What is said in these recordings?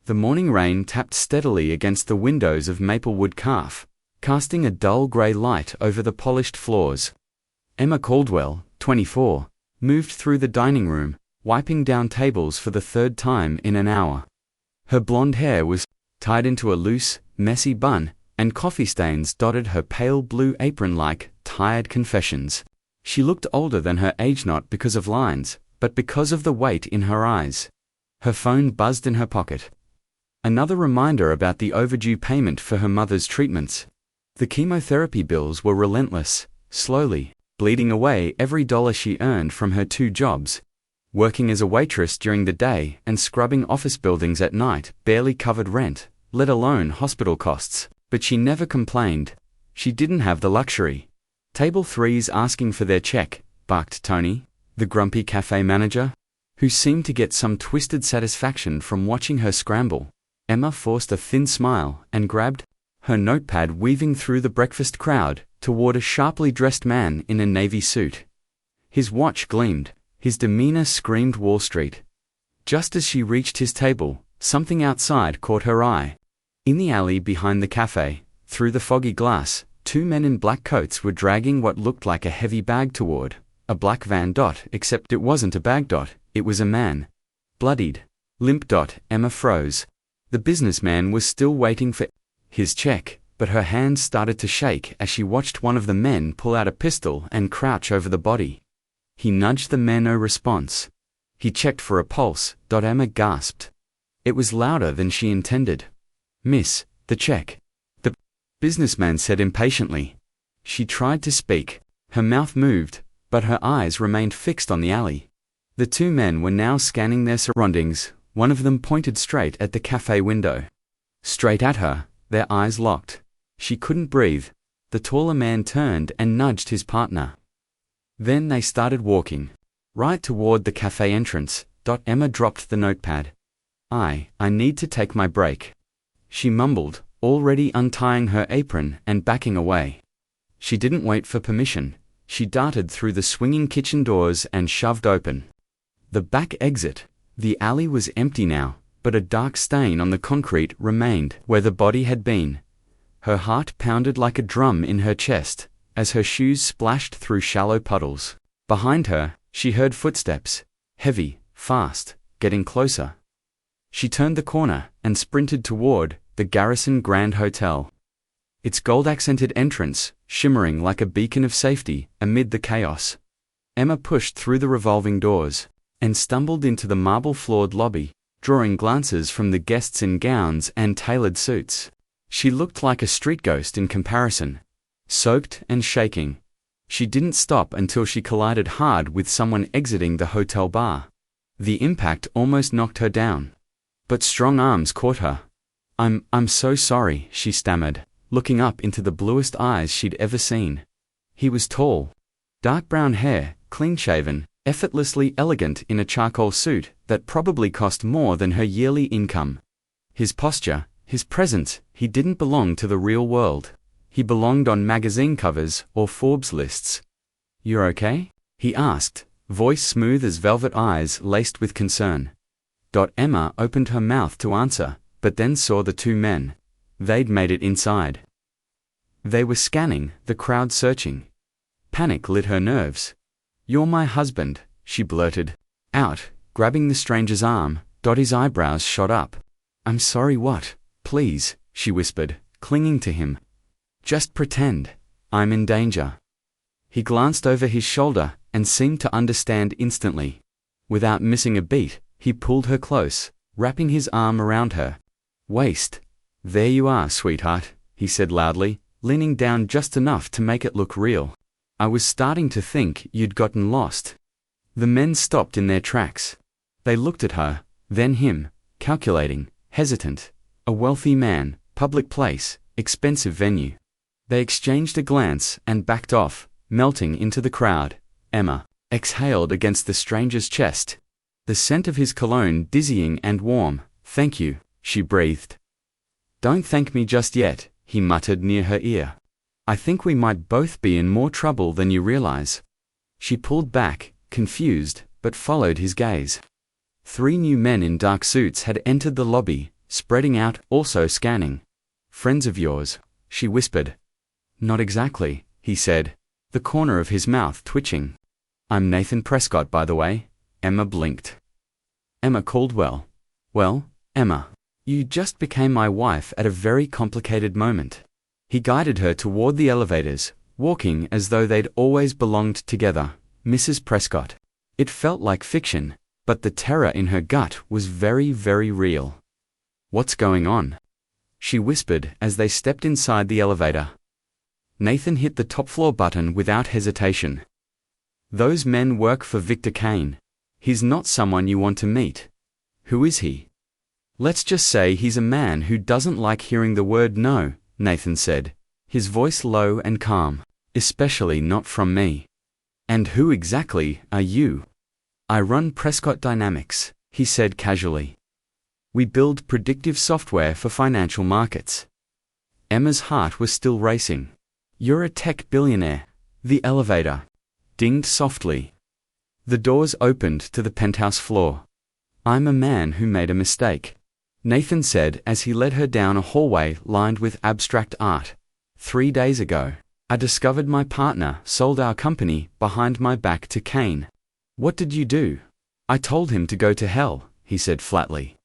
The morning rain tapped steadily against the windows of Maplewood Calf, casting a dull grey light over the polished floors. Emma Caldwell, 24, moved through the dining room, wiping down tables for the third time in an hour. Her blonde hair was tied into a loose, messy bun, and coffee stains dotted her pale blue apron like tired confessions. She looked older than her age, not because of lines, but because of the weight in her eyes. Her phone buzzed in her pocket. Another reminder about the overdue payment for her mother's treatments. The chemotherapy bills were relentless, slowly bleeding away every dollar she earned from her 2 jobs. Working as a waitress during the day and scrubbing office buildings at night barely covered rent, let alone hospital costs, but she never complained. She didn't have the luxury. "Table 3's asking for their check," barked Tony, the grumpy cafe manager, who seemed to get some twisted satisfaction from watching her scramble. Emma forced a thin smile and grabbed her notepad, weaving through the breakfast crowd toward a sharply dressed man in a navy suit. His watch gleamed, his demeanor screamed Wall Street. Just as she reached his table, something outside caught her eye. In the alley behind the cafe, through the foggy glass, 2 men in black coats were dragging what looked like a heavy bag toward a black van. Except it wasn't a bag. It was a man. Bloodied, limp. Emma froze. The businessman was still waiting for his check, but her hands started to shake as she watched one of the men pull out a pistol and crouch over the body. He nudged the man, no response. He checked for a pulse. Emma gasped. It was louder than she intended. "Miss, the check," the businessman said impatiently. She tried to speak. Her mouth moved, but her eyes remained fixed on the alley. The 2 men were now scanning their surroundings. One of them pointed straight at the cafe window. Straight at her, their eyes locked. She couldn't breathe. The taller man turned and nudged his partner. Then they started walking right toward the cafe entrance. Emma dropped the notepad. I need to take my break," she mumbled, already untying her apron and backing away. She didn't wait for permission. She darted through the swinging kitchen doors and shoved open the back exit. The alley was empty now, but a dark stain on the concrete remained where the body had been. Her heart pounded like a drum in her chest as her shoes splashed through shallow puddles. Behind her, she heard footsteps, heavy, fast, getting closer. She turned the corner and sprinted toward the Garrison Grand Hotel. Its gold-accented entrance, shimmering like a beacon of safety amid the chaos. Emma pushed through the revolving doors and stumbled into the marble-floored lobby, drawing glances from the guests in gowns and tailored suits. She looked like a street ghost in comparison, soaked and shaking. She didn't stop until she collided hard with someone exiting the hotel bar. The impact almost knocked her down, but strong arms caught her. I'm so sorry," she stammered, looking up into the bluest eyes she'd ever seen. He was tall, dark brown hair, clean-shaven, effortlessly elegant in a charcoal suit that probably cost more than her yearly income. His posture, his presence, he didn't belong to the real world. He belonged on magazine covers or Forbes lists. "You're okay?" he asked, voice smooth as velvet, eyes laced with concern. Emma opened her mouth to answer, but then saw the 2 men. They'd made it inside. They were scanning, the crowd searching. Panic lit her nerves. "You're my husband," she blurted out, grabbing the stranger's arm. His eyebrows shot up. "I'm sorry, what?" "Please," she whispered, clinging to him. "Just pretend I'm in danger." He glanced over his shoulder and seemed to understand instantly. Without missing a beat, he pulled her close, wrapping his arm around her waist. "There you are, sweetheart," he said loudly, leaning down just enough to make it look real. "I was starting to think you'd gotten lost." The men stopped in their tracks. They looked at her, then him, calculating, hesitant. A wealthy man, public place, expensive venue. They exchanged a glance and backed off, melting into the crowd. Emma exhaled against the stranger's chest, the scent of his cologne dizzying and warm. "Thank you," she breathed. "Don't thank me just yet," he muttered near her ear. "I think we might both be in more trouble than you realize." She pulled back, confused, but followed his gaze. 3 new men in dark suits had entered the lobby, spreading out, also scanning. Friends of yours, she whispered. Not exactly, he said, the corner of his mouth twitching. I'm Nathan Prescott, by the way. Emma blinked. Emma Caldwell. Well, Emma, you just became my wife at a very complicated moment. He guided her toward the elevators, walking as though they'd always belonged together. Mrs. Prescott. It felt like fiction, but the terror in her gut was very, very real. What's going on? She whispered as they stepped inside the elevator. Nathan hit the top floor button without hesitation. Those men work for Victor Kane. He's not someone you want to meet. Who is he? Let's just say he's a man who doesn't like hearing the word no, Nathan said, his voice low and calm. Especially not from me. And who exactly are you? I run Prescott Dynamics, he said casually. We build predictive software for financial markets. Emma's heart was still racing. You're a tech billionaire. The elevator dinged softly. The doors opened to the penthouse floor. I'm a man who made a mistake, Nathan said as he led her down a hallway lined with abstract art. 3 days ago, I discovered my partner sold our company behind my back to Kane. What did you do? I told him to go to hell, he said flatly.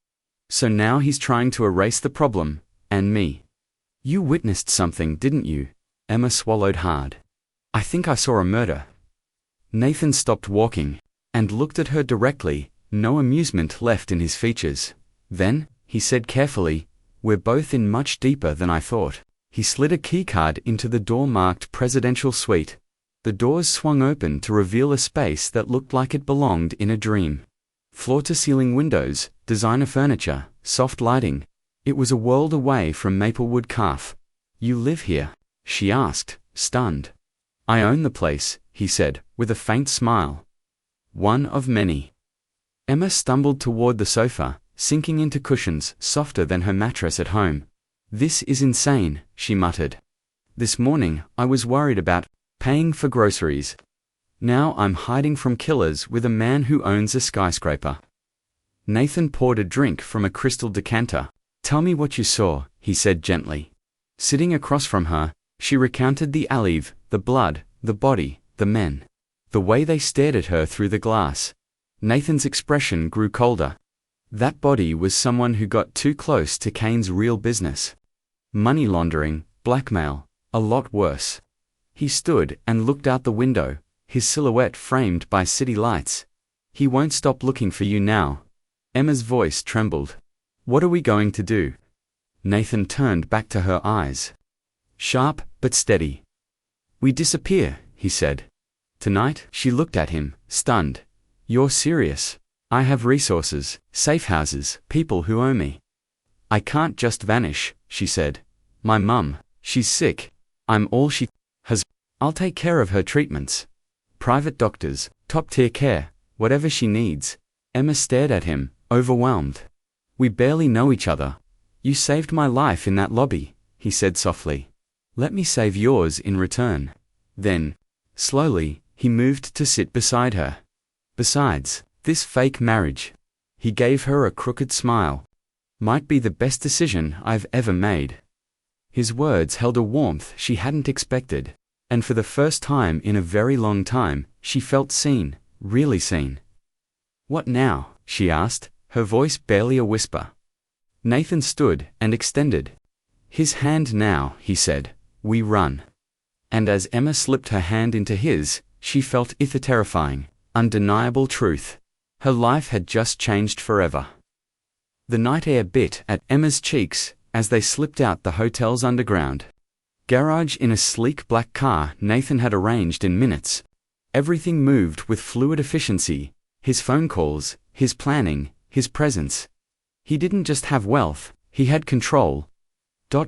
So now he's trying to erase the problem, and me. You witnessed something, didn't you? Emma swallowed hard. I think I saw a murder. Nathan stopped walking, and looked at her directly, no amusement left in his features. Then, he said carefully, we're both in much deeper than I thought. He slid a keycard into the door marked Presidential Suite. The doors swung open to reveal a space that looked like it belonged in a dream. Floor-to-ceiling windows, designer furniture, soft lighting. It was a world away from Maplewood Calf. You live here? She asked, stunned. I own the place, he said, with a faint smile. One of many. Emma stumbled toward the sofa, sinking into cushions softer than her mattress at home. This is insane, she muttered. This morning, I was worried about paying for groceries. Now I'm hiding from killers with a man who owns a skyscraper. Nathan poured a drink from a crystal decanter. Tell me what you saw, he said gently. Sitting across from her, she recounted the alley, the blood, the body, the men. The way they stared at her through the glass. Nathan's expression grew colder. That body was someone who got too close to Kane's real business. Money laundering, blackmail, a lot worse. He stood and looked out the window, his silhouette framed by city lights. He won't stop looking for you now. Emma's voice trembled. What are we going to do? Nathan turned back to her eyes. Sharp, but steady. We disappear, he said. Tonight, she looked at him, stunned. You're serious? I have resources, safe houses, people who owe me. I can't just vanish, she said. My mum, she's sick. I'm all she has. I'll take care of her treatments. Private doctors, top-tier care, whatever she needs. Emma stared at him, overwhelmed. We barely know each other. You saved my life in that lobby, he said softly. Let me save yours in return. Then, slowly, he moved to sit beside her. Besides, this fake marriage, he gave her a crooked smile, might be the best decision I've ever made. His words held a warmth she hadn't expected, and for the first time in a very long time, she felt seen, really seen. What now? She asked, her voice barely a whisper. Nathan stood and extended his hand. Now, he said, we run. And as Emma slipped her hand into his, she felt the terrifying, undeniable truth. Her life had just changed forever. The night air bit at Emma's cheeks as they slipped out the hotel's underground garage in a sleek black car Nathan had arranged in minutes. Everything moved with fluid efficiency, his phone calls, his planning, his presence. He didn't just have wealth, he had control.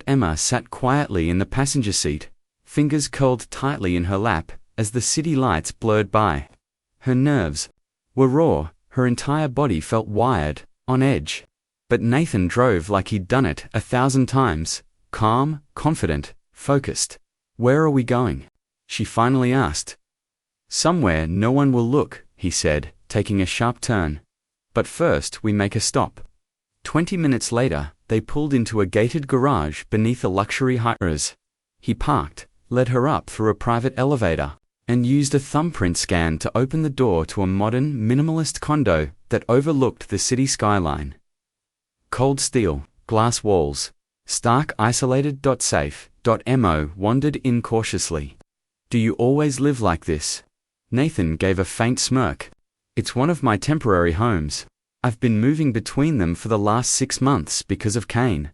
Emma sat quietly in the passenger seat, fingers curled tightly in her lap as the city lights blurred by. Her nerves were raw, her entire body felt wired, on edge. But Nathan drove like he'd done it 1,000 times, calm, confident, focused. Where are we going? She finally asked. Somewhere no one will look, he said, taking a sharp turn. But first we make a stop. 20 minutes later, They pulled into a gated garage beneath a luxury waitress. He parked, led her up through a private elevator, and used a thumbprint scan to open the door to a modern, minimalist condo that overlooked the city skyline. Cold steel, glass walls, stark isolated. Safe. Mo wandered in cautiously. Do you always live like this? Nathan gave a faint smirk. It's one of my temporary homes. I've been moving between them for the last 6 months because of Kane.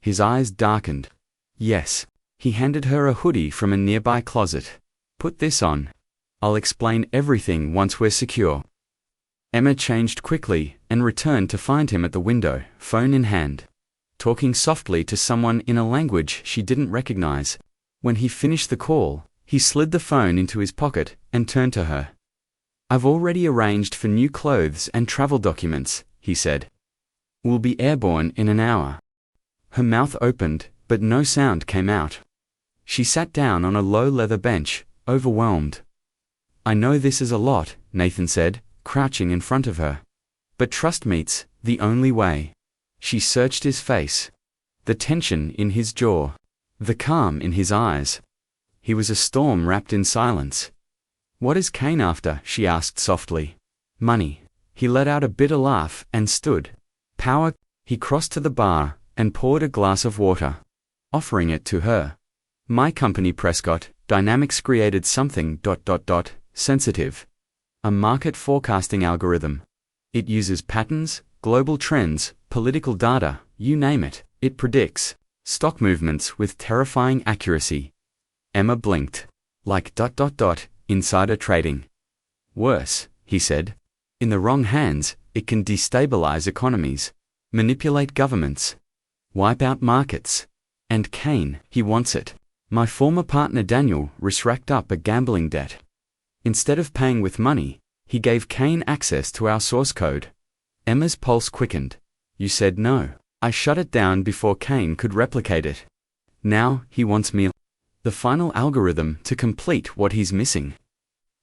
His eyes darkened. Yes. He handed her a hoodie from a nearby closet. Put this on. I'll explain everything once we're secure. Emma changed quickly and returned to find him at the window, phone in hand, talking softly to someone in a language she didn't recognize. When he finished the call, he slid the phone into his pocket and turned to her. I've already arranged for new clothes and travel documents, he said. We'll be airborne in an hour. Her mouth opened, but no sound came out. She sat down on a low leather bench, overwhelmed. I know this is a lot, Nathan said, crouching in front of her. But trust me's the only way. She searched his face. The tension in his jaw. The calm in his eyes. He was a storm wrapped in silence. What is Kane after? She asked softly. Money. He let out a bitter laugh and stood. Power. He crossed to the bar and poured a glass of water, offering it to her. My company Prescott Dynamics created something. Sensitive. A market forecasting algorithm. It uses patterns, global trends, political data, you name it. It predicts stock movements with terrifying accuracy. Emma blinked. Like insider trading. Worse, he said. In the wrong hands, it can destabilize economies, manipulate governments, wipe out markets. And Kane, he wants it. My former partner Daniel racked up a gambling debt. Instead of paying with money, he gave Kane access to our source code. Emma's pulse quickened. You said no. I shut it down before Kane could replicate it. Now, he wants me. The final algorithm to complete what he's missing.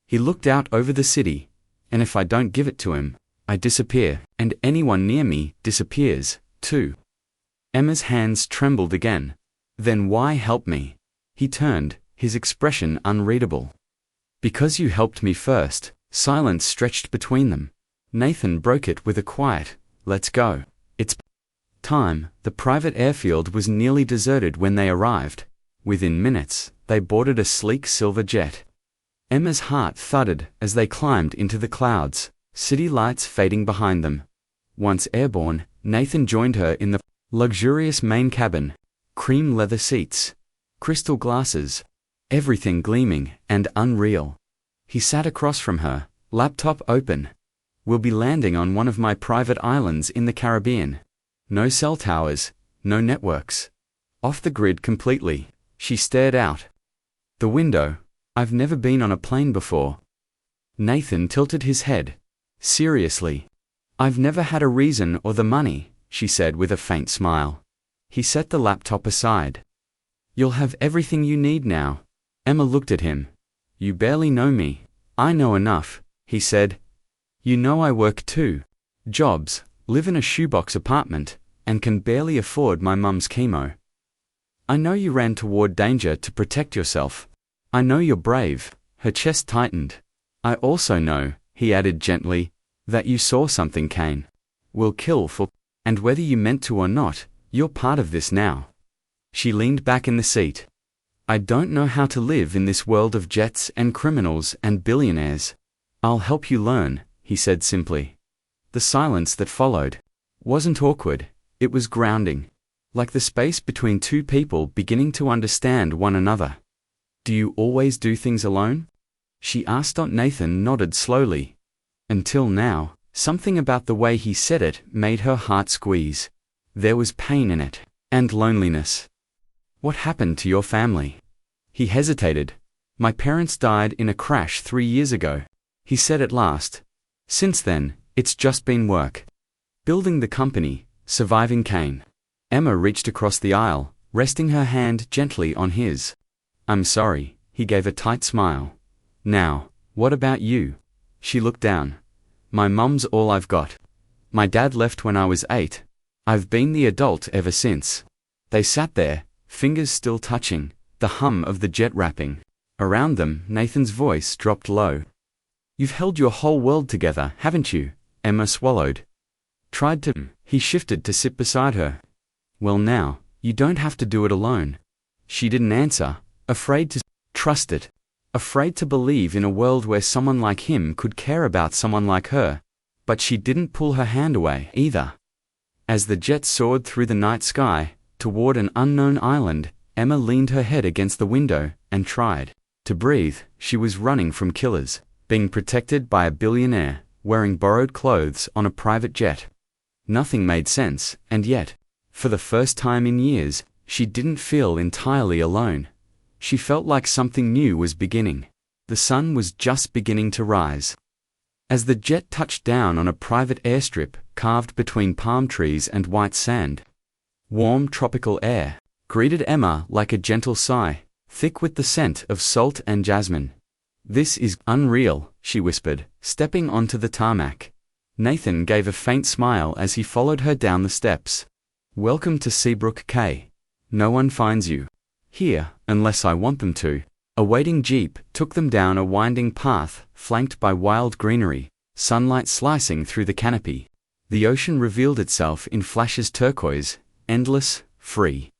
He looked out over the city, and if I don't give it to him, I disappear, and anyone near me disappears, too. Emma's hands trembled again. Then why help me? He turned, his expression unreadable. Because you helped me first. Silence stretched between them. Nathan broke it with a quiet, let's go. It's time. The private airfield was nearly deserted when they arrived. Within minutes, they boarded a sleek silver jet. Emma's heart thudded as they climbed into the clouds, city lights fading behind them. Once airborne, Nathan joined her in the luxurious main cabin. Cream leather seats, crystal glasses, everything gleaming and unreal. He sat across from her, laptop open. We'll be landing on one of my private islands in the Caribbean. No cell towers, no networks. Off the grid completely. She stared out the window. I've never been on a plane before. Nathan tilted his head. Seriously. I've never had a reason or the money, she said with a faint smile. He set the laptop aside. You'll have everything you need now. Emma looked at him. You barely know me. I know enough, he said. You know I work 2 jobs, live in a shoebox apartment, and can barely afford my mum's chemo. I know you ran toward danger to protect yourself. I know you're brave. Her chest tightened. I also know, he added gently, that you saw something Kane will kill for, and whether you meant to or not, you're part of this now. She leaned back in the seat. I don't know how to live in this world of jets and criminals and billionaires. I'll help you learn, he said simply. The silence that followed wasn't awkward, it was grounding, like the space between two people beginning to understand one another. Do you always do things alone? She asked. Nathan nodded slowly. Until now. Something about the way he said it made her heart squeeze. There was pain in it, and loneliness. What happened to your family? He hesitated. My parents died in a crash 3 years ago, he said at last. Since then, it's just been work. Building the company, surviving Kane. Emma reached across the aisle, resting her hand gently on his. I'm sorry, he gave a tight smile. Now, what about you? She looked down. My mum's all I've got. My dad left when I was 8. I've been the adult ever since. They sat there, fingers still touching, the hum of the jet wrapping. Around them, Nathan's voice dropped low. You've held your whole world together, haven't you? Emma swallowed. Tried to. He shifted to sit beside her. Well now, you don't have to do it alone. She didn't answer, afraid to trust it. Afraid to believe in a world where someone like him could care about someone like her. But she didn't pull her hand away, either. As the jet soared through the night sky, toward an unknown island, Emma leaned her head against the window and tried to breathe. She was running from killers, being protected by a billionaire, wearing borrowed clothes on a private jet. Nothing made sense, and yet, for the first time in years, she didn't feel entirely alone. She felt like something new was beginning. The sun was just beginning to rise. As the jet touched down on a private airstrip carved between palm trees and white sand, warm tropical air greeted Emma like a gentle sigh, thick with the scent of salt and jasmine. This is unreal, she whispered, stepping onto the tarmac. Nathan gave a faint smile as he followed her down the steps. Welcome to Seabrook K. No one finds you here, unless I want them to. A waiting jeep took them down a winding path, flanked by wild greenery, sunlight slicing through the canopy. The ocean revealed itself in flashes turquoise, endless, free.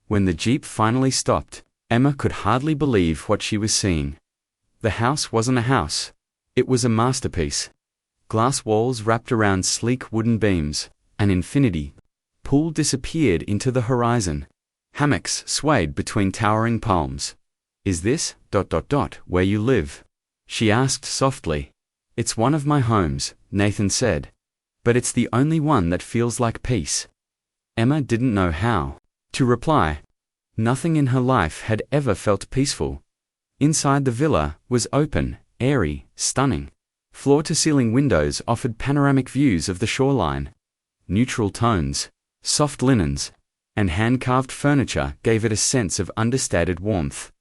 When the jeep finally stopped, Emma could hardly believe what she was seeing. The house wasn't a house. It was a masterpiece. Glass walls wrapped around sleek wooden beams, an infinity pool disappeared into the horizon. Hammocks swayed between towering palms. Is this, where you live? She asked softly. It's one of my homes, Nathan said. But it's the only one that feels like peace. Emma didn't know how to reply. Nothing in her life had ever felt peaceful. Inside the villa was open, airy, stunning. Floor-to-ceiling windows offered panoramic views of the shoreline. Neutral tones, soft linens, and hand-carved furniture gave it a sense of understated warmth.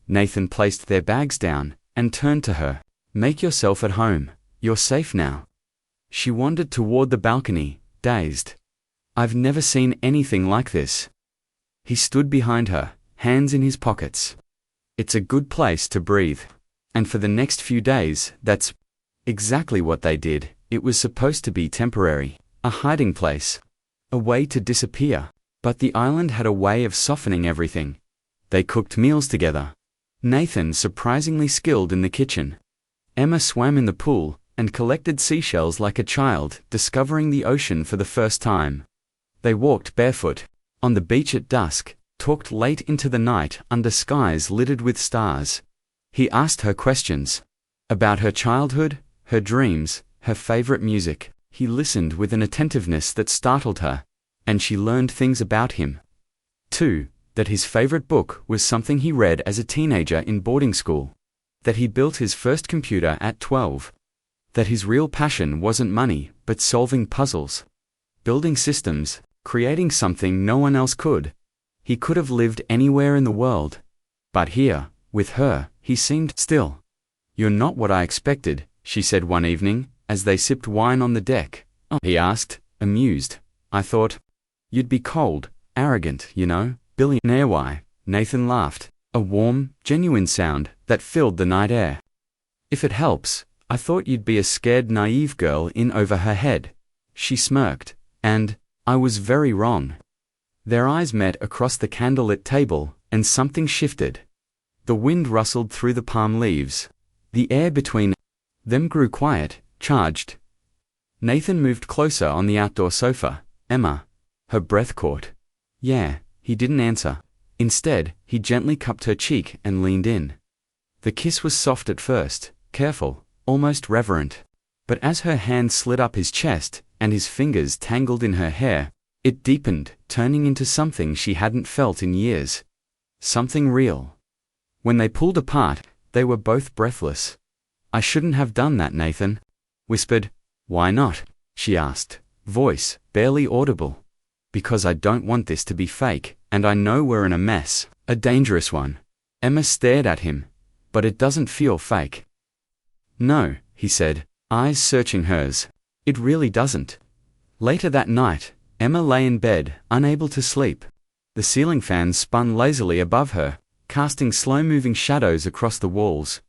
Nathan placed their bags down and turned to her. Make yourself at home. You're safe now. She wandered toward the balcony, dazed. I've never seen anything like this. He stood behind her, hands in his pockets. It's a good place to breathe. And for the next few days, that's exactly what they did. It was supposed to be temporary, a hiding place, a way to disappear. But the island had a way of softening everything. They cooked meals together. Nathan surprisingly skilled in the kitchen. Emma swam in the pool and collected seashells like a child discovering the ocean for the first time. They walked barefoot on the beach at dusk, talked late into the night under skies littered with stars. He asked her questions about her childhood, her dreams, her favorite music. He listened with an attentiveness that startled her, and she learned things about him. Too, that his favorite book was something he read as a teenager in boarding school. That he built his first computer at 12. That his real passion wasn't money, but solving puzzles. Building systems, creating something no one else could. He could have lived anywhere in the world. But here, with her, he seemed still. You're not what I expected, she said one evening, as they sipped wine on the deck. Oh, he asked, amused. I thought you'd be cold, arrogant, you know. Billionaire. Why? Nathan laughed, a warm, genuine sound that filled the night air. If it helps, I thought you'd be a scared, naive girl in over her head. She smirked, and I was very wrong. Their eyes met across the candlelit table, and something shifted. The wind rustled through the palm leaves. The air between them grew quiet, charged. Nathan moved closer on the outdoor sofa. Emma. Her breath caught. Yeah. He didn't answer. Instead, he gently cupped her cheek and leaned in. The kiss was soft at first, careful, almost reverent. But as her hand slid up his chest, and his fingers tangled in her hair, it deepened, turning into something she hadn't felt in years. Something real. When they pulled apart, they were both breathless. I shouldn't have done that, Nathan whispered. Why not? She asked, voice barely audible. Because I don't want this to be fake, and I know we're in a mess, a dangerous one. Emma stared at him. But it doesn't feel fake. No, he said, eyes searching hers. It really doesn't. Later that night, Emma lay in bed, unable to sleep. The ceiling fans spun lazily above her, casting slow-moving shadows across the walls.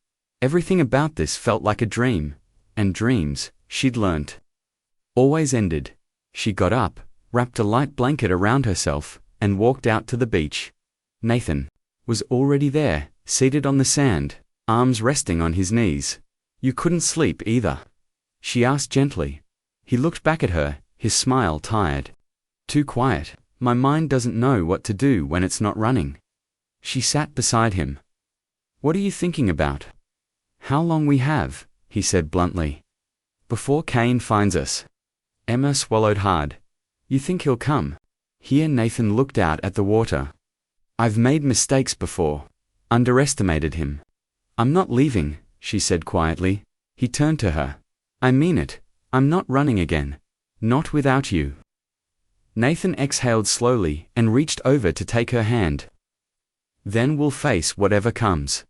Everything about this felt like a dream, and dreams, she'd learnt, always ended. She got up, wrapped a light blanket around herself, and walked out to the beach. Nathan was already there, seated on the sand, arms resting on his knees. "You couldn't sleep either?" she asked gently. He looked back at her, his smile tired. "Too quiet. My mind doesn't know what to do when it's not running." She sat beside him. "What are you thinking about?" "How long we have," he said bluntly. "Before Kane finds us." Emma swallowed hard. "You think he'll come?" Here Nathan looked out at the water. "I've made mistakes before. Underestimated him." "I'm not leaving," she said quietly. He turned to her. "I mean it. I'm not running again. Not without you." Nathan exhaled slowly and reached over to take her hand. "Then we'll face whatever comes.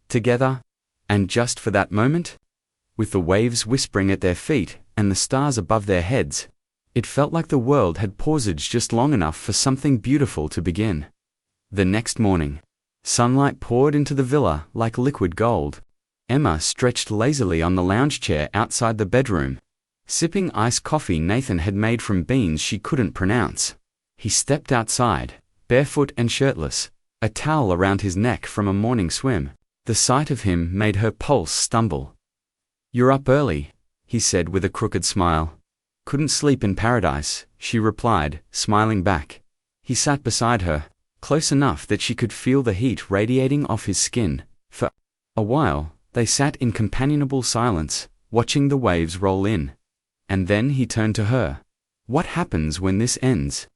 Together. And just for that moment?" With the waves whispering at their feet and the stars above their heads, it felt like the world had paused just long enough for something beautiful to begin. The next morning, sunlight poured into the villa like liquid gold. Emma stretched lazily on the lounge chair outside the bedroom, sipping iced coffee Nathan had made from beans she couldn't pronounce. He stepped outside, barefoot and shirtless, a towel around his neck from a morning swim. The sight of him made her pulse stumble. "You're up early," he said with a crooked smile. "Couldn't sleep in paradise," she replied, smiling back. He sat beside her, close enough that she could feel the heat radiating off his skin. For a while, they sat in companionable silence, watching the waves roll in. And then he turned to her. "What happens when this ends?"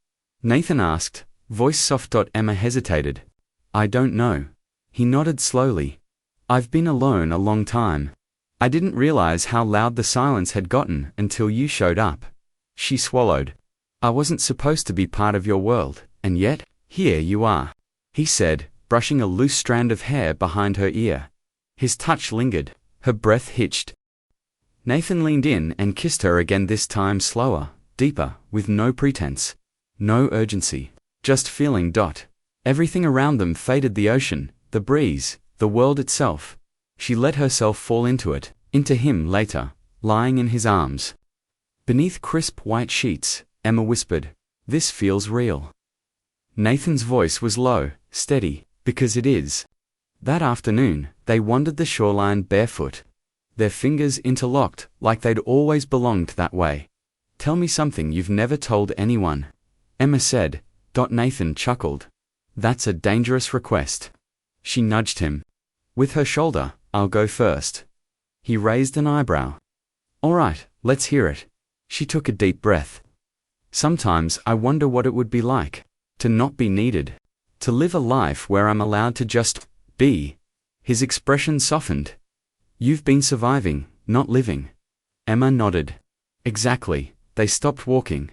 Nathan asked, voice soft. Emma hesitated. "I don't know." He nodded slowly. "I've been alone a long time. I didn't realize how loud the silence had gotten until you showed up." She swallowed. "I wasn't supposed to be part of your world, and yet, here you are," he said, brushing a loose strand of hair behind her ear. His touch lingered, her breath hitched. Nathan leaned in and kissed her again, this time slower, deeper, with no pretense. No urgency. Just feeling. Everything around them faded: the ocean, the breeze, the world itself. She let herself fall into it, into him later, lying in his arms. Beneath crisp white sheets, Emma whispered, "This feels real." Nathan's voice was low, steady, "Because it is." That afternoon, they wandered the shoreline barefoot, their fingers interlocked like they'd always belonged that way. "Tell me something you've never told anyone," Emma said. Nathan chuckled. "That's a dangerous request." She nudged him. With her shoulder, "I'll go first." He raised an eyebrow. "All right, let's hear it." She took a deep breath. "Sometimes I wonder what it would be like to not be needed, to live a life where I'm allowed to just be." His expression softened. "You've been surviving, not living." Emma nodded. "Exactly." They stopped walking.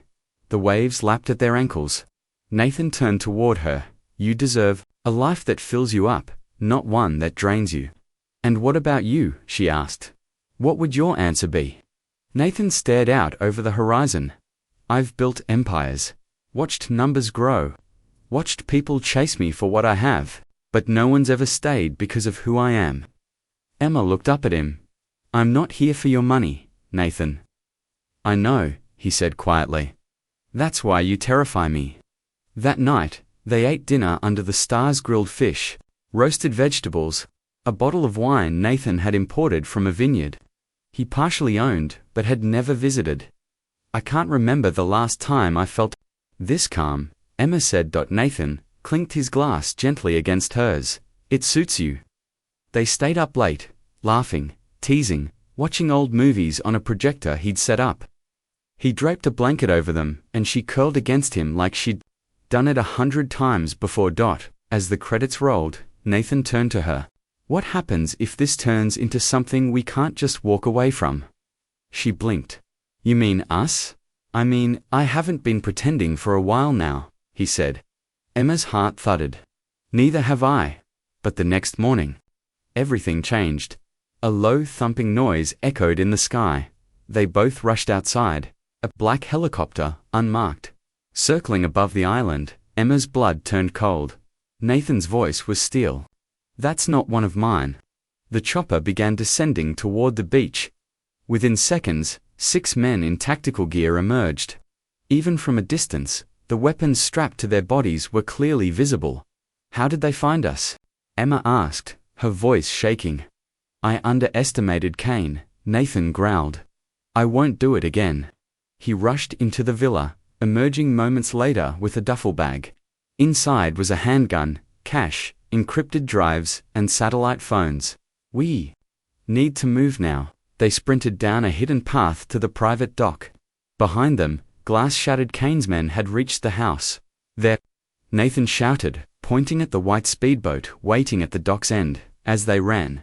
The waves lapped at their ankles. Nathan turned toward her. "You deserve a life that fills you up, not one that drains you." "And what about you?" she asked. "What would your answer be?" Nathan stared out over the horizon. "I've built empires, watched numbers grow, watched people chase me for what I have, but no one's ever stayed because of who I am." Emma looked up at him. "I'm not here for your money, Nathan." "I know," he said quietly. "That's why you terrify me." That night, they ate dinner under the stars: grilled fish, roasted vegetables, a bottle of wine Nathan had imported from a vineyard he partially owned but had never visited. "I can't remember the last time I felt this calm," Emma said. Nathan clinked his glass gently against hers. "It suits you." They stayed up late, laughing, teasing, watching old movies on a projector he'd set up. He draped a blanket over them, and she curled against him like she'd done it 100 times before. As the credits rolled, Nathan turned to her. "What happens if this turns into something we can't just walk away from?" She blinked. "You mean us?" "I mean, I haven't been pretending for a while now," he said. Emma's heart thudded. "Neither have I." But the next morning, everything changed. A low thumping noise echoed in the sky. They both rushed outside. A black helicopter, unmarked. Circling above the island, Emma's blood turned cold. Nathan's voice was steel. That's not one of mine. The chopper began descending toward the beach. Within seconds, 6 men in tactical gear emerged. Even from a distance, the weapons strapped to their bodies were clearly visible. How did they find us? Emma asked, her voice shaking. I underestimated Kane, Nathan growled. I won't do it again. He rushed into the villa, emerging moments later with a duffel bag. Inside was a handgun, cash, encrypted drives, and satellite phones. We need to move now. They sprinted down a hidden path to the private dock. Behind them, glass-shattered Kane's men had reached the house. There, Nathan shouted, pointing at the white speedboat waiting at the dock's end, as they ran.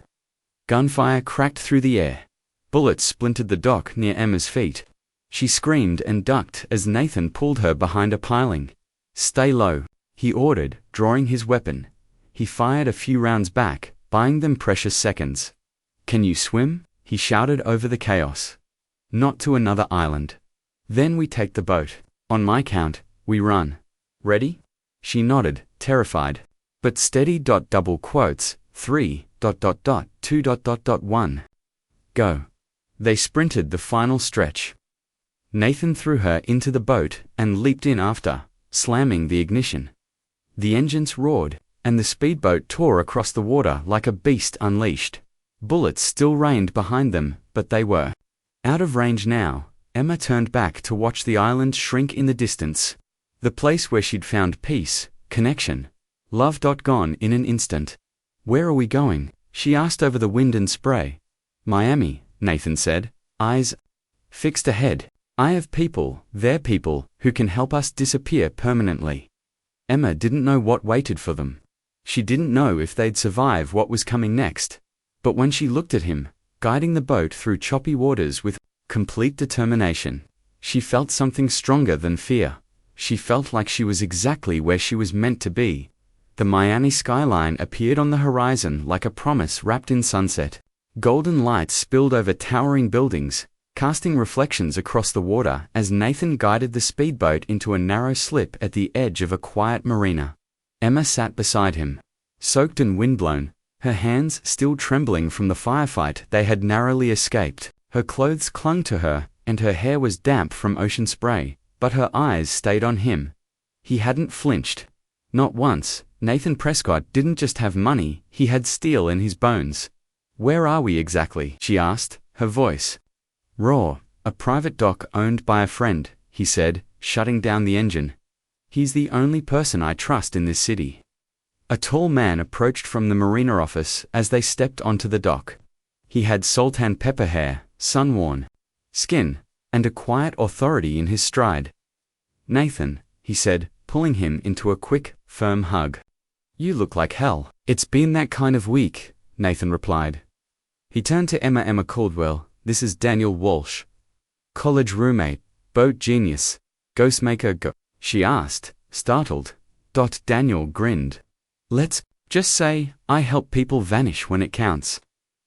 Gunfire cracked through the air. Bullets splintered the dock near Emma's feet. She screamed and ducked as Nathan pulled her behind a piling. Stay low, he ordered, drawing his weapon. He fired a few rounds back, buying them precious seconds. Can you swim? He shouted over the chaos. Not to another island. Then we take the boat. On my count, we run. Ready? She nodded, terrified. But steady. Double quotes, 3, 2, 1. Go. They sprinted the final stretch. Nathan threw her into the boat and leaped in after, slamming the ignition. The engines roared, and the speedboat tore across the water like a beast unleashed. Bullets still rained behind them, but they were out of range now. Emma turned back to watch the island shrink in the distance. The place where she'd found peace, connection, love. Gone in an instant. Where are we going? She asked over the wind and spray. Miami, Nathan said, eyes fixed ahead. I have people, their people, who can help us disappear permanently. Emma didn't know what waited for them. She didn't know if they'd survive what was coming next. But when she looked at him, guiding the boat through choppy waters with complete determination, she felt something stronger than fear. She felt like she was exactly where she was meant to be. The Miami skyline appeared on the horizon like a promise wrapped in sunset. Golden lights spilled over towering buildings, casting reflections across the water as Nathan guided the speedboat into a narrow slip at the edge of a quiet marina. Emma sat beside him, soaked and windblown, her hands still trembling from the firefight they had narrowly escaped. Her clothes clung to her, and her hair was damp from ocean spray, but her eyes stayed on him. He hadn't flinched. Not once. Nathan Prescott didn't just have money, he had steel in his bones. Where are we exactly? She asked, her voice raw. A private dock owned by a friend, he said, shutting down the engine. He's the only person I trust in this city. A tall man approached from the marina office as they stepped onto the dock. He had sultan pepper hair, sun-worn skin, and a quiet authority in his stride. Nathan, he said, pulling him into a quick, firm hug. You look like hell. It's been that kind of week, Nathan replied. He turned to Emma Caldwell. This is Daniel Walsh. College roommate, boat genius, ghostmaker go. She asked, startled. Daniel grinned. Let's just say, I help people vanish when it counts.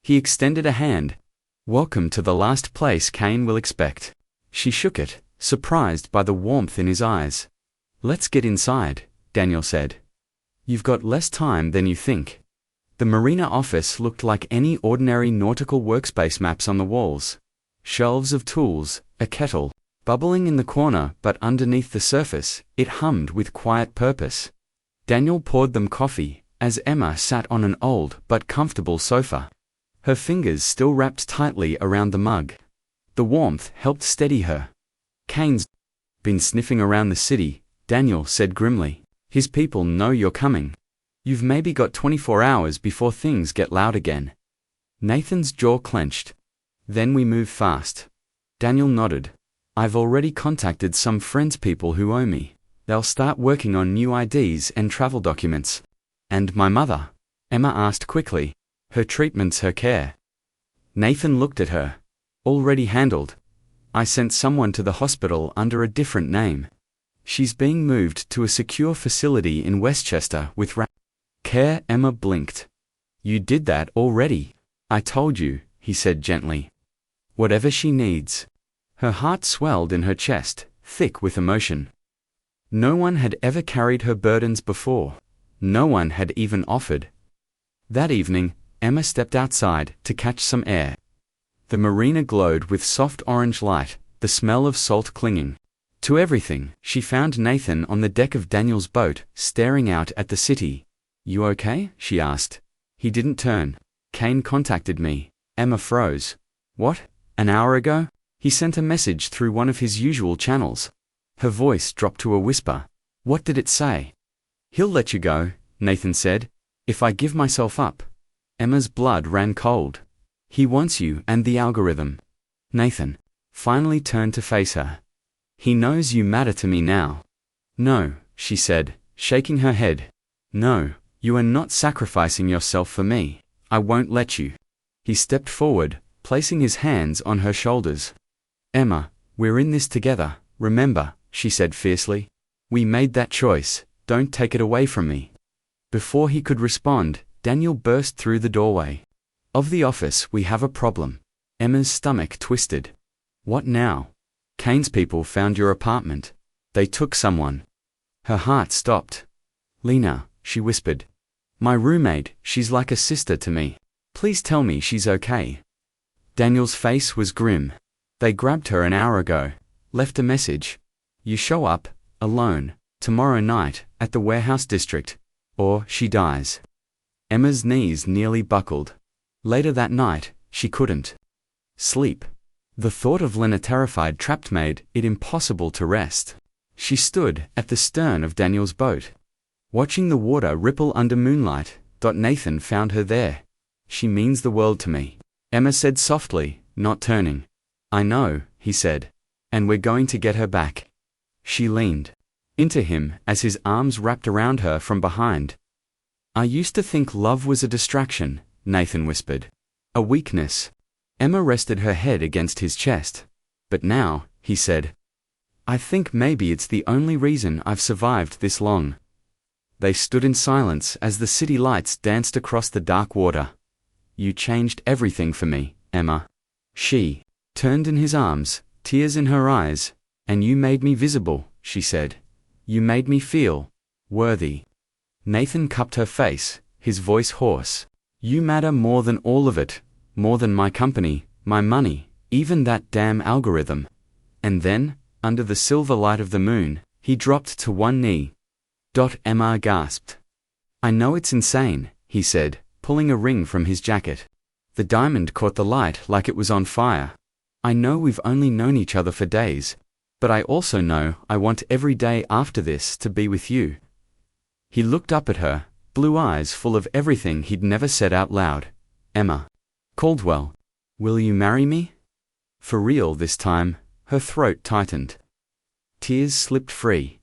He extended a hand. Welcome to the last place Kane will expect. She shook it, surprised by the warmth in his eyes. Let's get inside, Daniel said. You've got less time than you think. The marina office looked like any ordinary nautical workspace. Maps on the walls, shelves of tools, a kettle, bubbling in the corner, but underneath the surface, it hummed with quiet purpose. Daniel poured them coffee, as Emma sat on an old but comfortable sofa. Her fingers still wrapped tightly around the mug. The warmth helped steady her. Kane's been sniffing around the city, Daniel said grimly. His people know you're coming. You've maybe got 24 hours before things get loud again. Nathan's jaw clenched. Then we move fast. Daniel nodded. I've already contacted some friends' people who owe me. They'll start working on new IDs and travel documents. And my mother? Emma asked quickly. Her treatment's her care. Nathan looked at her. Already handled. I sent someone to the hospital under a different name. She's being moved to a secure facility in Westchester with care. Emma blinked. You did that already. I told you, he said gently. Whatever she needs. Her heart swelled in her chest, thick with emotion. No one had ever carried her burdens before. No one had even offered. That evening, Emma stepped outside to catch some air. The marina glowed with soft orange light, the smell of salt clinging to everything. She found Nathan on the deck of Daniel's boat, staring out at the city. "You okay?" she asked. He didn't turn. "Kane contacted me." Emma froze. "What? An hour ago?" He sent a message through one of his usual channels. Her voice dropped to a whisper. "What did it say?" "He'll let you go," Nathan said, "if I give myself up." Emma's blood ran cold. "He wants you and the algorithm." Nathan finally turned to face her. "He knows you matter to me now." "No," she said, shaking her head. "No, you are not sacrificing yourself for me. I won't let you." He stepped forward, placing his hands on her shoulders. "Emma, we're in this together, remember," she said fiercely. "We made that choice, don't take it away from me." Before he could respond, Daniel burst through the doorway. "Of the office, we have a problem." Emma's stomach twisted. "What now?" "Kane's people found your apartment. They took someone." Her heart stopped. "Lena," she whispered. "My roommate, she's like a sister to me. Please tell me she's okay." Daniel's face was grim. "They grabbed her an hour ago. Left a message. You show up, alone, tomorrow night, at the warehouse district. Or she dies." Emma's knees nearly buckled. Later that night, she couldn't sleep. The thought of Lena terrified trapped made it impossible to rest. She stood at the stern of Daniel's boat, watching the water ripple under moonlight. Nathan found her there. "She means the world to me," Emma said softly, not turning. "I know," he said. "And we're going to get her back." She leaned into him as his arms wrapped around her from behind. "I used to think love was a distraction," Nathan whispered. "A weakness." Emma rested her head against his chest. "But now," he said, "I think maybe it's the only reason I've survived this long." They stood in silence as the city lights danced across the dark water. "You changed everything for me, Emma." She turned in his arms, tears in her eyes. "And you made me visible," she said. "You made me feel worthy." Nathan cupped her face, his voice hoarse. "You matter more than all of it, more than my company, my money, even that damn algorithm." And then, under the silver light of the moon, he dropped to one knee. Emma gasped. "I know it's insane," he said, pulling a ring from his jacket. The diamond caught the light like it was on fire. "I know we've only known each other for days, but I also know I want every day after this to be with you." He looked up at her, blue eyes full of everything he'd never said out loud. "Emma Caldwell, will you marry me?" For real this time. Her throat tightened. Tears slipped free.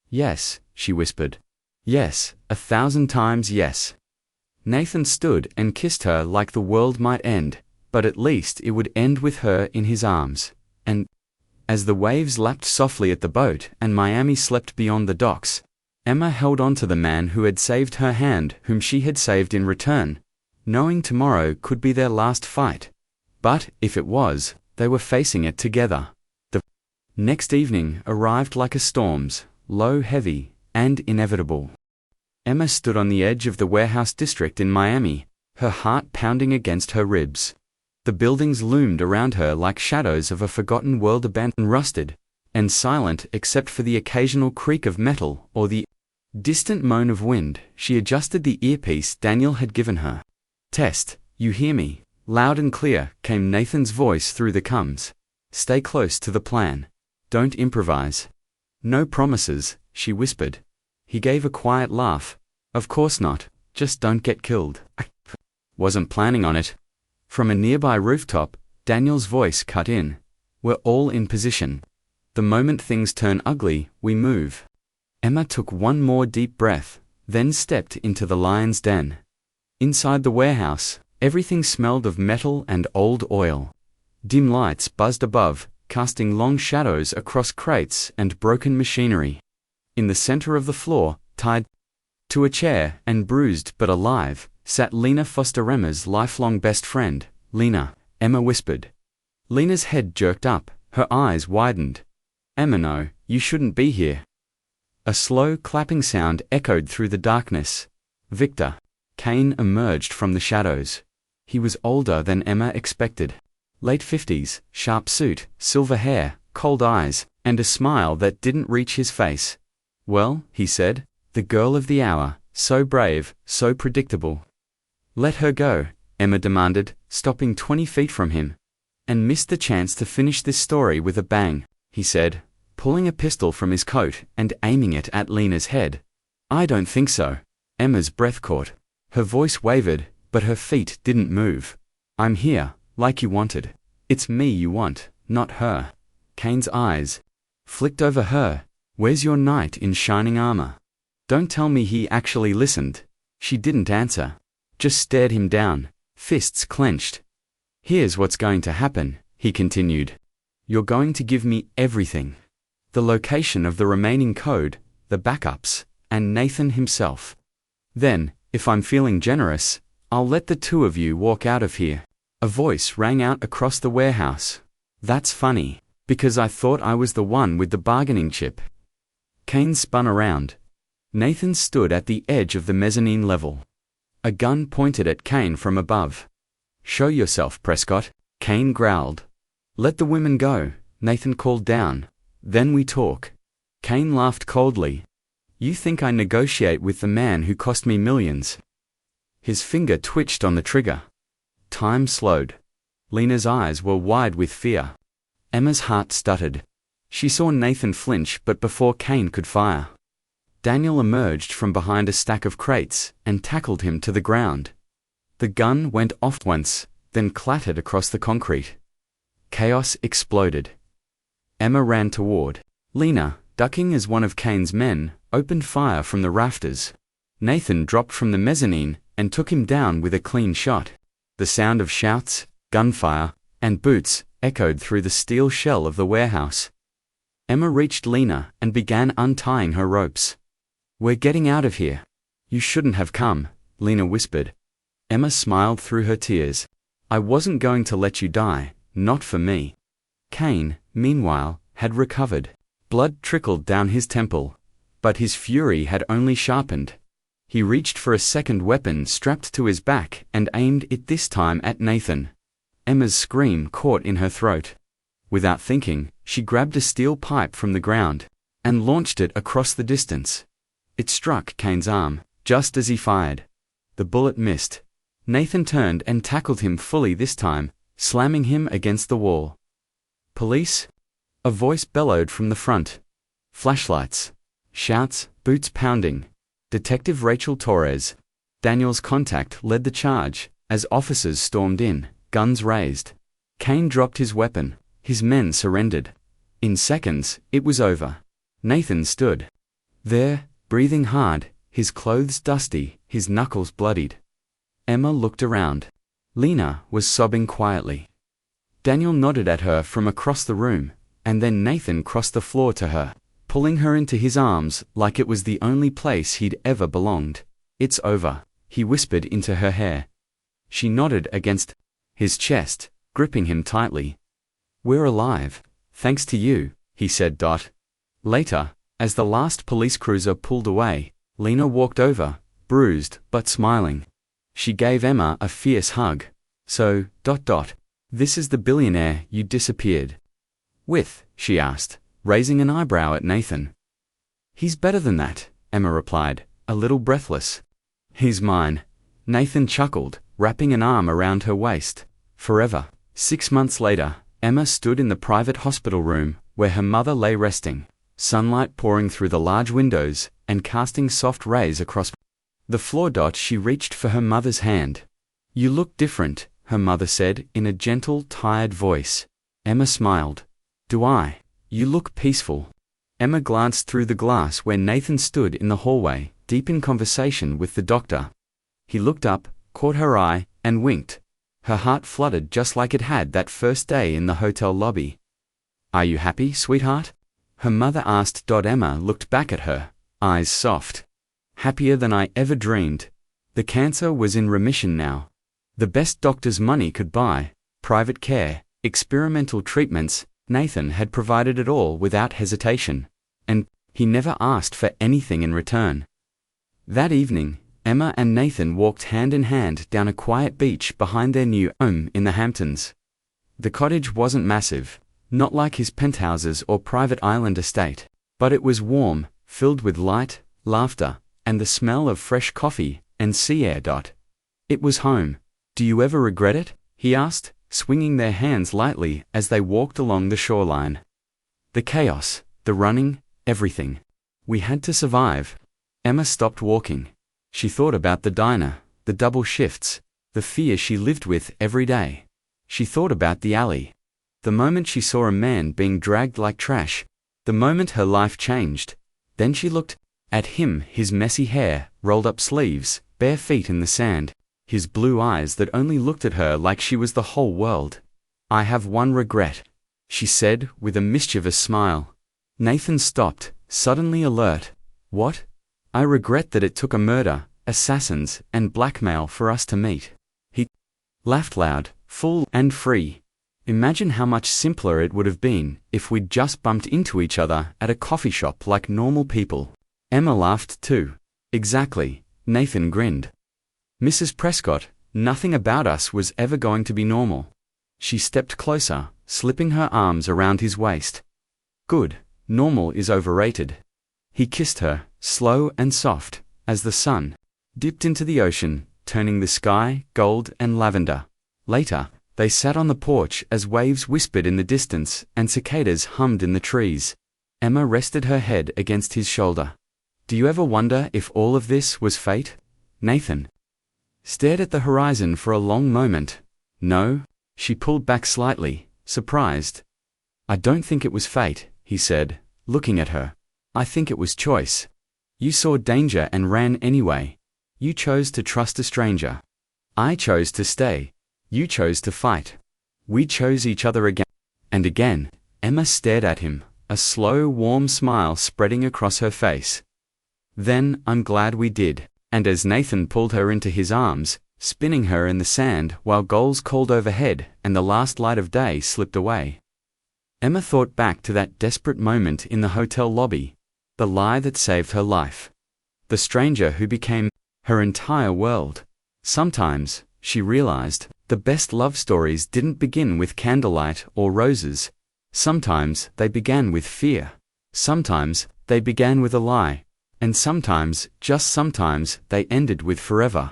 "Yes," she whispered. "Yes, 1,000 times yes." Nathan stood and kissed her like the world might end, but at least it would end with her in his arms. And as the waves lapped softly at the boat and Miami slept beyond the docks, Emma held on to the man who had saved her hand, whom she had saved in return, knowing tomorrow could be their last fight. But if it was, they were facing it together. The next evening arrived like a storm's, low, heavy, and inevitable. Emma stood on the edge of the warehouse district in Miami, her heart pounding against her ribs. The buildings loomed around her like shadows of a forgotten world, abandoned, rusted, and silent except for the occasional creak of metal or the distant moan of wind. She adjusted the earpiece Daniel had given her. "Test, you hear me?" Loud and clear came Nathan's voice through the comms. "Stay close to the plan. Don't improvise." "No promises," she whispered. He gave a quiet laugh. "Of course not, just don't get killed." "I wasn't planning on it." From a nearby rooftop, Daniel's voice cut in. "We're all in position. The moment things turn ugly, we move." Emma took one more deep breath, then stepped into the lion's den. Inside the warehouse, everything smelled of metal and old oil. Dim lights buzzed above, casting long shadows across crates and broken machinery. In the center of the floor, tied to a chair and bruised but alive, sat Lena Foster, Emma's lifelong best friend. "Lena," Emma whispered. Lena's head jerked up, Her eyes widened. Emma, no, you shouldn't be here. A slow clapping sound echoed through the darkness. Victor. Kane emerged from the shadows. He was older than Emma expected. Late 50s, sharp suit, silver hair, cold eyes, and a smile that didn't reach his face. Well, he said, the girl of the hour, so brave, so predictable. Let her go, Emma demanded, stopping 20 feet from him. And missed the chance to finish this story with a bang, he said, pulling a pistol from his coat and aiming it at Lena's head. I don't think so. Emma's breath caught. Her voice wavered, but her feet didn't move. I'm here, like you wanted. It's me you want, not her. Kane's eyes flicked over her. Where's your knight in shining armor? Don't tell me he actually listened. She didn't answer. Just stared him down, fists clenched. Here's what's going to happen, he continued. You're going to give me everything. The location of the remaining code, the backups, and Nathan himself. Then, if I'm feeling generous, I'll let the two of you walk out of here. A voice rang out across the warehouse. That's funny, because I thought I was the one with the bargaining chip. Kane spun around. Nathan stood at the edge of the mezzanine level. A gun pointed at Kane from above. Show yourself, Prescott, Kane growled. Let the women go, Nathan called down. Then we talk. Kane laughed coldly. You think I negotiate with the man who cost me millions? His finger twitched on the trigger. Time slowed. Lena's eyes were wide with fear. Emma's heart stuttered. She saw Nathan flinch, but before Kane could fire, Daniel emerged from behind a stack of crates and tackled him to the ground. The gun went off once, then clattered across the concrete. Chaos exploded. Emma ran toward Lena, ducking as one of Kane's men opened fire from the rafters. Nathan dropped from the mezzanine and took him down with a clean shot. The sound of shouts, gunfire, and boots echoed through the steel shell of the warehouse. Emma reached Lena and began untying her ropes. We're getting out of here. You shouldn't have come, Lena whispered. Emma smiled through her tears. I wasn't going to let you die, not for me. Kane, meanwhile, had recovered. Blood trickled down his temple, but his fury had only sharpened. He reached for a second weapon strapped to his back and aimed it this time at Nathan. Emma's scream caught in her throat. Without thinking, she grabbed a steel pipe from the ground and launched it across the distance. It struck Kane's arm, just as he fired. The bullet missed. Nathan turned and tackled him fully this time, slamming him against the wall. Police? A voice bellowed from the front. Flashlights. Shouts, boots pounding. Detective Rachel Torres, Daniel's contact, led the charge as officers stormed in, guns raised. Kane dropped his weapon. His men surrendered. In seconds, it was over. Nathan stood there, breathing hard, his clothes dusty, his knuckles bloodied. Emma looked around. Lena was sobbing quietly. Daniel nodded at her from across the room, and then Nathan crossed the floor to her, pulling her into his arms like it was the only place he'd ever belonged. It's over, he whispered into her hair. She nodded against his chest, gripping him tightly. We're alive, thanks to you, he said. Later, as the last police cruiser pulled away, Lena walked over, bruised but smiling. She gave Emma a fierce hug. So, this is the billionaire you disappeared with, she asked, raising an eyebrow at Nathan. He's better than that, Emma replied, a little breathless. He's mine. Nathan chuckled, wrapping an arm around her waist. Forever. 6 months later, Emma stood in the private hospital room, where her mother lay resting, sunlight pouring through the large windows and casting soft rays across the floor. She reached for her mother's hand. You look different, her mother said in a gentle, tired voice. Emma smiled. Do I? You look peaceful. Emma glanced through the glass where Nathan stood in the hallway, deep in conversation with the doctor. He looked up, caught her eye, and winked. Her heart fluttered just like it had that first day in the hotel lobby. Are you happy, sweetheart? Her mother asked. Emma looked back at her, eyes soft. Happier than I ever dreamed. The cancer was in remission now. The best doctor's money could buy, private care, experimental treatments, Nathan had provided it all without hesitation, and he never asked for anything in return. That evening, Emma and Nathan walked hand in hand down a quiet beach behind their new home in the Hamptons. The cottage wasn't massive, not like his penthouses or private island estate, but it was warm, filled with light, laughter, and the smell of fresh coffee and sea air. It was home. "Do you ever regret it?" he asked, swinging their hands lightly as they walked along the shoreline. "The chaos, the running, everything. We had to survive." Emma stopped walking. She thought about the diner, the double shifts, the fear she lived with every day. She thought about the alley. The moment she saw a man being dragged like trash, the moment her life changed. Then she looked at him, his messy hair, rolled up sleeves, bare feet in the sand, his blue eyes that only looked at her like she was the whole world. "I have one regret," she said with a mischievous smile. Nathan stopped, suddenly alert. "What?" "I regret that it took a murder, assassins, and blackmail for us to meet." He laughed loud, full and free. "Imagine how much simpler it would have been if we'd just bumped into each other at a coffee shop like normal people." Emma laughed too. "Exactly," Nathan grinned. "Mrs. Prescott, nothing about us was ever going to be normal." She stepped closer, slipping her arms around his waist. "Good, normal is overrated." He kissed her, slow and soft, as the sun dipped into the ocean, turning the sky gold and lavender. Later, they sat on the porch as waves whispered in the distance and cicadas hummed in the trees. Emma rested her head against his shoulder. "Do you ever wonder if all of this was fate?" Nathan stared at the horizon for a long moment. "No." She pulled back slightly, surprised. "I don't think it was fate," he said, looking at her. "I think it was choice. You saw danger and ran anyway. You chose to trust a stranger. I chose to stay. You chose to fight. We chose each other again and again." Emma stared at him, a slow, warm smile spreading across her face. "Then I'm glad we did." And as Nathan pulled her into his arms, spinning her in the sand while gulls called overhead and the last light of day slipped away, Emma thought back to that desperate moment in the hotel lobby, the lie that saved her life, the stranger who became her entire world. Sometimes, she realized, the best love stories didn't begin with candlelight or roses. Sometimes they began with fear. Sometimes they began with a lie. And sometimes, just sometimes, they ended with forever.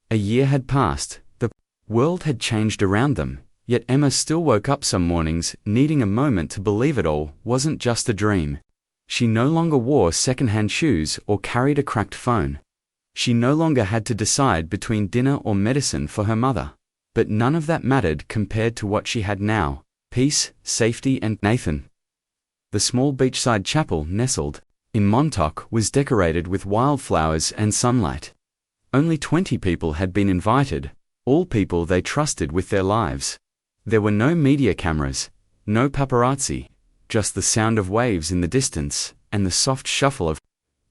A year had passed, the world had changed around them, yet Emma still woke up some mornings needing a moment to believe it all wasn't just a dream. She no longer wore second-hand shoes or carried a cracked phone. She no longer had to decide between dinner or medicine for her mother. But none of that mattered compared to what she had now: peace, safety, and Nathan. The small beachside chapel nestled in Montauk was decorated with wildflowers and sunlight. Only 20 people had been invited, all people they trusted with their lives. There were no media cameras, no paparazzi, just the sound of waves in the distance and the soft shuffle of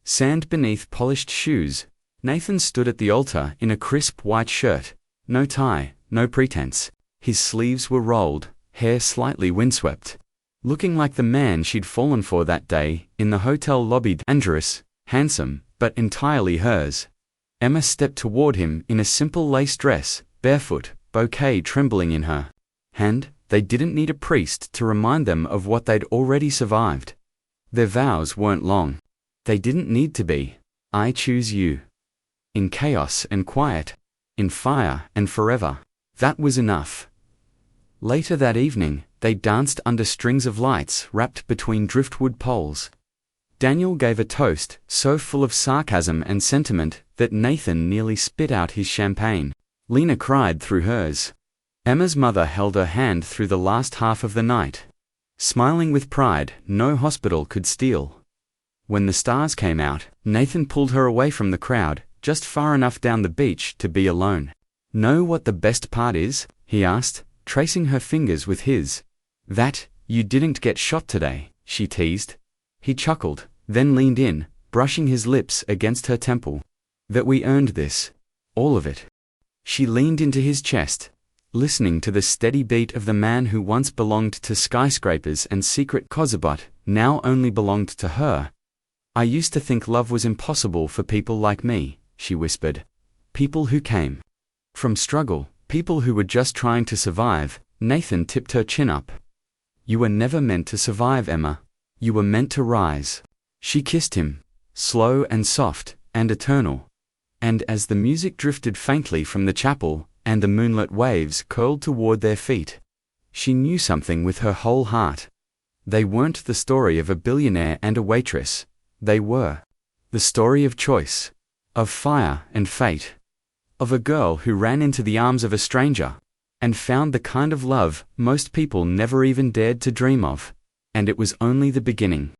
sand beneath polished shoes. Nathan stood at the altar in a crisp white shirt, no tie, no pretense. His sleeves were rolled, hair slightly windswept, looking like the man she'd fallen for that day in the hotel lobby. Dangerous, handsome, but entirely hers. Emma stepped toward him in a simple lace dress, barefoot, bouquet trembling in her hand. They didn't need a priest to remind them of what they'd already survived. Their vows weren't long. They didn't need to be. "I choose you." In chaos and quiet, in fire and forever. That was enough. Later that evening, they danced under strings of lights wrapped between driftwood poles. Daniel gave a toast so full of sarcasm and sentiment that Nathan nearly spit out his champagne. Lena cried through hers. Emma's mother held her hand through the last half of the night, smiling with pride no hospital could steal. When the stars came out, Nathan pulled her away from the crowd, just far enough down the beach to be alone. "Know what the best part is?" he asked, tracing her fingers with his. "That you didn't get shot today," she teased. He chuckled, then leaned in, brushing his lips against her temple. "That we earned this. All of it." She leaned into his chest, listening to the steady beat of the man who once belonged to skyscrapers and secret Kozabot, now only belonged to her. "I used to think love was impossible for people like me," she whispered. "People who came from struggle, people who were just trying to survive." Nathan tipped her chin up. "You were never meant to survive, Emma. You were meant to rise." She kissed him, slow and soft, and eternal. And as the music drifted faintly from the chapel, and the moonlit waves curled toward their feet, she knew something with her whole heart. They weren't the story of a billionaire and a waitress. They were the story of choice, of fire and fate, of a girl who ran into the arms of a stranger and found the kind of love most people never even dared to dream of. And it was only the beginning.